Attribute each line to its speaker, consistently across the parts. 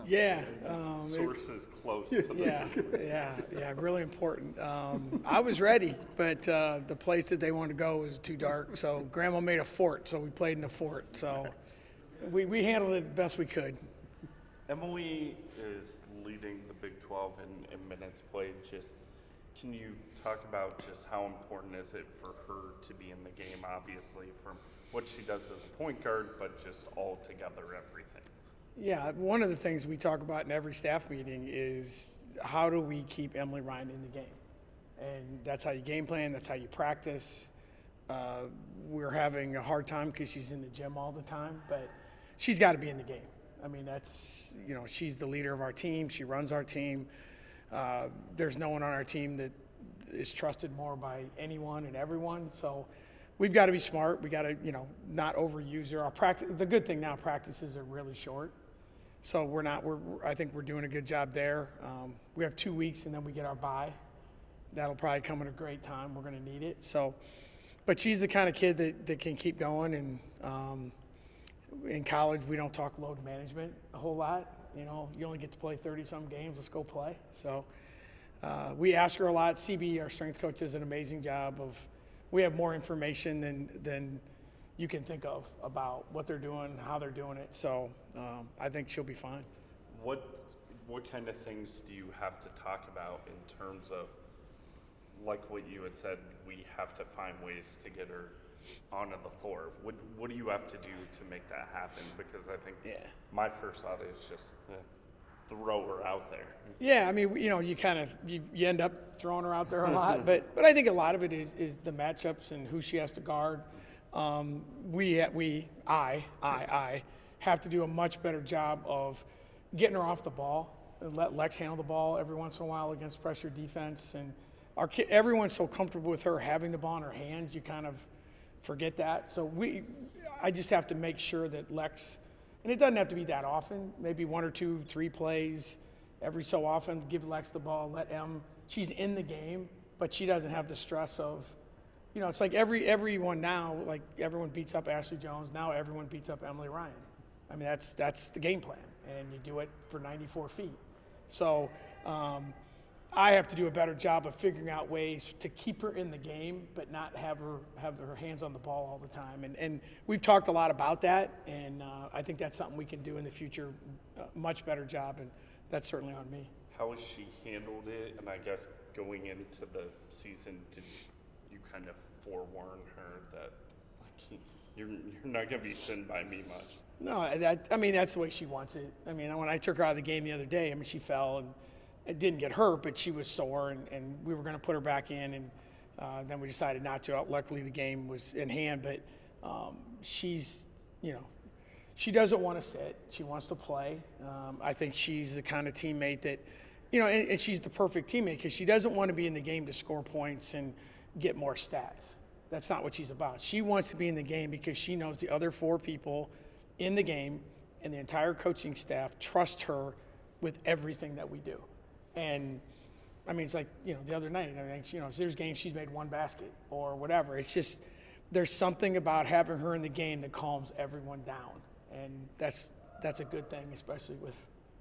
Speaker 1: Yeah.
Speaker 2: Sources close to
Speaker 1: Yeah, really important. I was ready, but the place that they wanted to go was too dark. So Grandma made a fort, so we played in the fort. So we handled it the best we could.
Speaker 2: Emily is leading the Big 12 in minutes played. Just can you talk about just how important is it for her to be in the game, obviously, from what she does as a point guard, but just all together everything?
Speaker 1: Yeah, one of the things we talk about in every staff meeting is how do we keep Emily Ryan in the game? And that's how you game plan, that's how you practice. We're having a hard time because she's in the gym all the time, but she's got to be in the game. I mean, that's, she's the leader of our team. She runs our team. There's no one on our team that is trusted more by anyone and everyone. So we've got to be smart. We got to, not overuse her. Our practice. The good thing now, practices are really short. So I think we're doing a good job there. We have 2 weeks and then we get our bye. That'll probably come at a great time. We're going to need it. So, but she's the kind of kid that can keep going. And in college, we don't talk load management a whole lot. You only get to play 30-some games. Let's go play. So we ask her a lot. CB, our strength coach, does an amazing job of. We have more information than you can think of about what they're doing, how they're doing it. So I think she'll be fine.
Speaker 2: What kind of things do you have to talk about in terms of, like what you had said, we have to find ways to get her onto the floor? What do you have to do to make that happen? Because I think my first thought is just throw her out there.
Speaker 1: Yeah, I mean, you kind of you end up throwing her out there a lot, but I think a lot of it is the matchups and who she has to guard. I have to do a much better job of getting her off the ball and let Lex handle the ball every once in a while against pressure defense. And everyone's so comfortable with her having the ball in her hands, you kind of forget that. So I just have to make sure that Lex, and it doesn't have to be that often, maybe 1 or 2, 3 plays every so often, give Lex the ball, let she's in the game, but she doesn't have the stress of, it's like everyone now, like everyone beats up Ashley Jones, now everyone beats up Emily Ryan. I mean, that's the game plan, and you do it for 94 feet. So I have to do a better job of figuring out ways to keep her in the game, but not have her hands on the ball all the time. And we've talked a lot about that, and I think that's something we can do in the future, a much better job, and that's certainly on me.
Speaker 2: How has she handled it? And I guess going into the season, did you kind of forewarn her that you're not going to be sitting by me much?
Speaker 1: No, that's the way she wants it. I mean, when I took her out of the game the other day, she fell and it didn't get hurt, but she was sore, and we were going to put her back in, and then we decided not to. Luckily, the game was in hand, but she's, she doesn't want to sit. She wants to play. I think she's the kind of teammate that, and she's the perfect teammate because she doesn't want to be in the game to score points and get more stats. That's not what she's about. She wants to be in the game because she knows the other 4 people in the game and the entire coaching staff trust her with everything that we do. And it's like, the other night, if there's games she's made 1 basket or whatever. It's just, there's something about having her in the game that calms everyone down. And that's a good thing, especially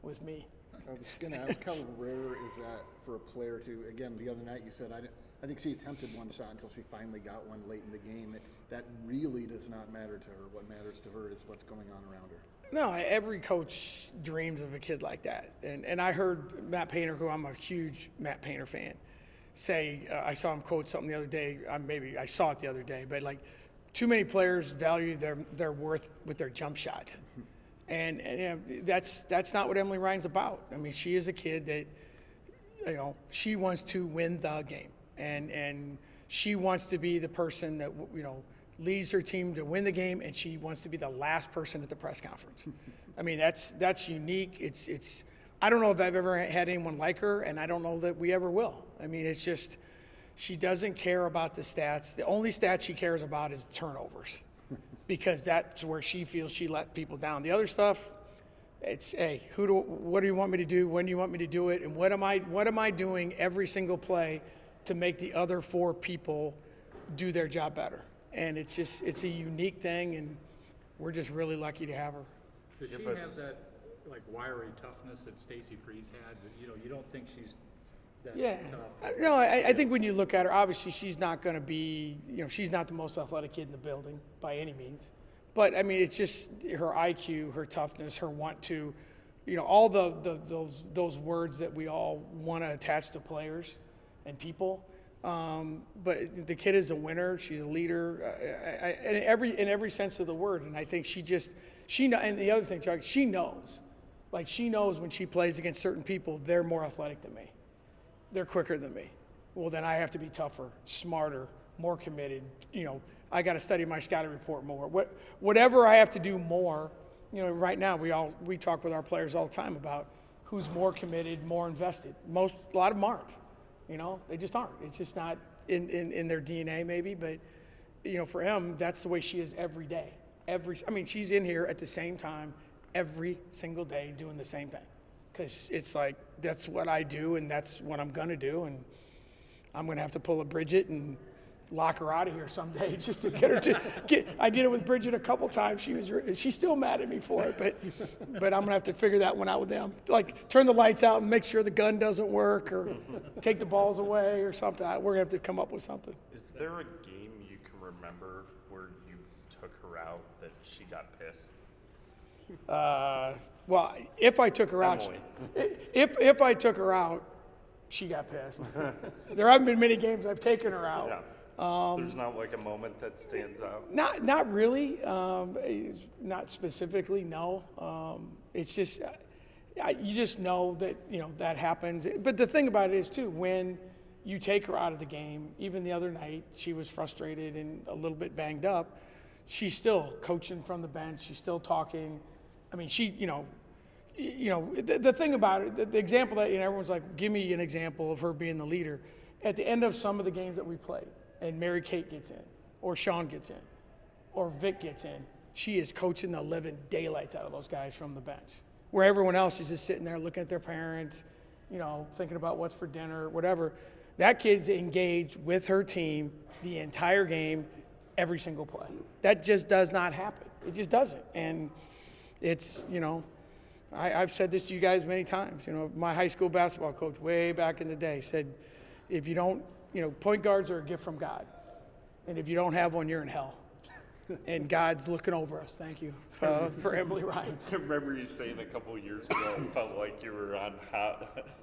Speaker 1: with me.
Speaker 3: I was going to ask, how rare is that for a player to, again, the other night you said, I think she attempted 1 shot until she finally got one late in the game. That really does not matter to her. What matters to her is what's going on around her.
Speaker 1: No, every coach dreams of a kid like that. And I heard Matt Painter, who I'm a huge Matt Painter fan, say, I saw him quote something the other day, maybe I saw it the other day, but like, too many players value their worth with their jump shot. And that's not what Emily Ryan's about. She is a kid that, she wants to win the game. And she wants to be the person that, leads her team to win the game, and she wants to be the last person at the press conference. That's unique. It's I don't know if I've ever had anyone like her, and I don't know that we ever will. It's just, she doesn't care about the stats. The only stats she cares about is turnovers because that's where she feels she let people down. The other stuff, it's, hey, what do you want me to do? When do you want me to do it? And what am I doing every single play to make the other 4 people do their job better? And it's a unique thing, and we're just really lucky to have her.
Speaker 4: Does she have that like wiry toughness that Stacy Freeze had, but you don't think she's that
Speaker 1: Yeah.
Speaker 4: tough.
Speaker 1: No, I think when you look at her, obviously she's not going to be, she's not the most athletic kid in the building by any means. But, I mean, it's just her IQ, her toughness, her want to, all those words that we all want to attach to players and people. But the kid is a winner. She's a leader in every sense of the word. And I think and the other thing, Chuck, she knows. Like, she knows when she plays against certain people, they're more athletic than me. They're quicker than me. Well, then I have to be tougher, smarter, more committed. I got to study my scouting report more. Whatever I have to do more. Right now we talk with our players all the time about who's more committed, more invested. A lot of them aren't. They just aren't. It's just not in their DNA maybe. But for Em, that's the way she is every day. She's in here at the same time every single day doing the same thing. Because it's like, that's what I do, and that's what I'm going to do, and I'm going to have to pull a Bridget and lock her out of here someday just to get her to I did it with Bridget a couple times. She's still mad at me for it, but I'm going to have to figure that one out with them. Like, turn the lights out and make sure the gun doesn't work, or take the balls away or something. We're going to have to come up with something.
Speaker 2: Is there a game you can remember where you took her out that she got pissed?
Speaker 1: Well, if I took her out, if I took her out, she got pissed. There haven't been many games I've taken her out.
Speaker 2: Yeah. There's not like a moment that stands out.
Speaker 1: Not really. Not specifically. No. It's just you just know that that happens. But the thing about it is too, when you take her out of the game, even the other night, she was frustrated and a little bit banged up. She's still coaching from the bench. She's still talking. I mean, the thing about it, the example that everyone's like, give me an example of her being the leader. At the end of some of the games that we played, and Mary Kate gets in, or Sean gets in, or Vic gets in, she is coaching the living daylights out of those guys from the bench. Where everyone else is just sitting there looking at their parents, thinking about what's for dinner, whatever. That kid's engaged with her team the entire game, every single play. That just does not happen. It just doesn't. And it's, I've said this to you guys many times. My high school basketball coach way back in the day said, if you don't, point guards are a gift from God. And if you don't have one, you're in hell. And God's looking over us. Thank you for Emily Ryan.
Speaker 2: I remember you saying a couple of years ago, it felt like you were on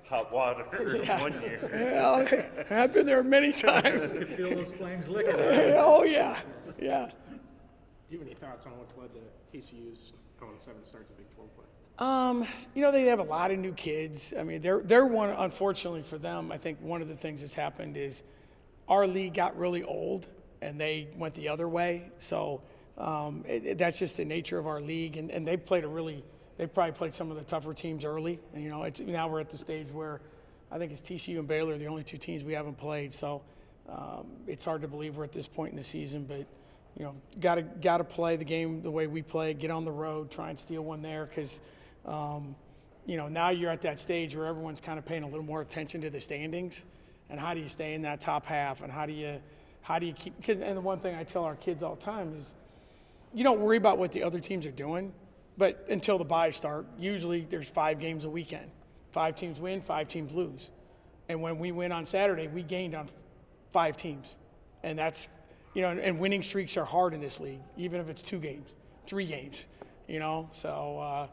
Speaker 2: hot water 1 year.
Speaker 1: Yeah, I've been there many times.
Speaker 4: You feel those flames licking at you.
Speaker 1: Oh, yeah. Yeah.
Speaker 5: Do you have any thoughts on what's led to TCU's 0-7 start to Big 12 play?
Speaker 1: They have a lot of new kids. I mean, they're one, unfortunately for them, I think one of the things that's happened is our league got really old and they went the other way. So that's just the nature of our league. And they've probably played some of the tougher teams early. And, now we're at the stage where I think it's TCU and Baylor, the only two teams we haven't played. So it's hard to believe we're at this point in the season, but got to play the game the way we play, get on the road, try and steal one there because, now you're at that stage where everyone's kind of paying a little more attention to the standings and how do you stay in that top half and how do you keep – and the one thing I tell our kids all the time is you don't worry about what the other teams are doing, but until the byes start, usually there's 5 games a weekend. 5 teams win, 5 teams lose. And when we win on Saturday, we gained on 5 teams. And that's – and winning streaks are hard in this league, even if it's 2 games, 3 games, So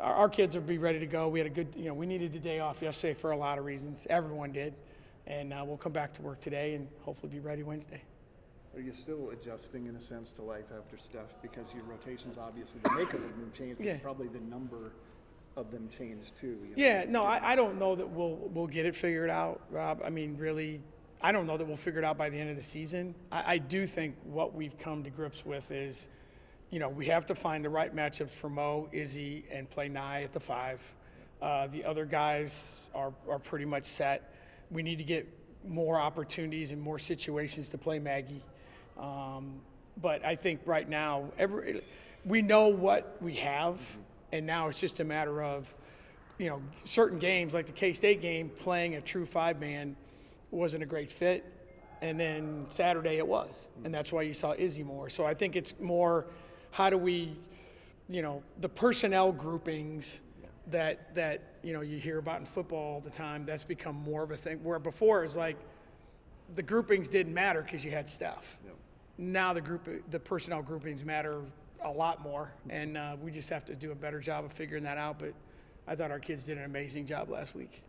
Speaker 1: our kids will be ready to go. We had a good, we needed the day off yesterday for a lot of reasons. Everyone did. And we'll come back to work today and hopefully be ready Wednesday.
Speaker 3: Are you still adjusting, in a sense, to life after Steph? Because your rotations, obviously, the makeup of them changed,
Speaker 1: Yeah.
Speaker 3: but probably the number of them changed too.
Speaker 1: Yeah, no, I don't know that we'll get it figured out, Rob. I mean, really, I don't know that we'll figure it out by the end of the season. I do think what we've come to grips with is, we have to find the right matchups for Mo, Izzy, and play Nye at the 5. The other guys are pretty much set. We need to get more opportunities and more situations to play Maggie. But I think right now, we know what we have, and now it's just a matter of, certain games, like the K-State game, playing a true 5-man wasn't a great fit, and then Saturday it was, and that's why you saw Izzy more. So I think it's more how do we, the personnel groupings that you hear about in football all the time. That's become more of a thing. Where before it was like the groupings didn't matter because you had Steph.
Speaker 3: Yep.
Speaker 1: Now the personnel groupings matter a lot more, and we just have to do a better job of figuring that out. But I thought our kids did an amazing job last week.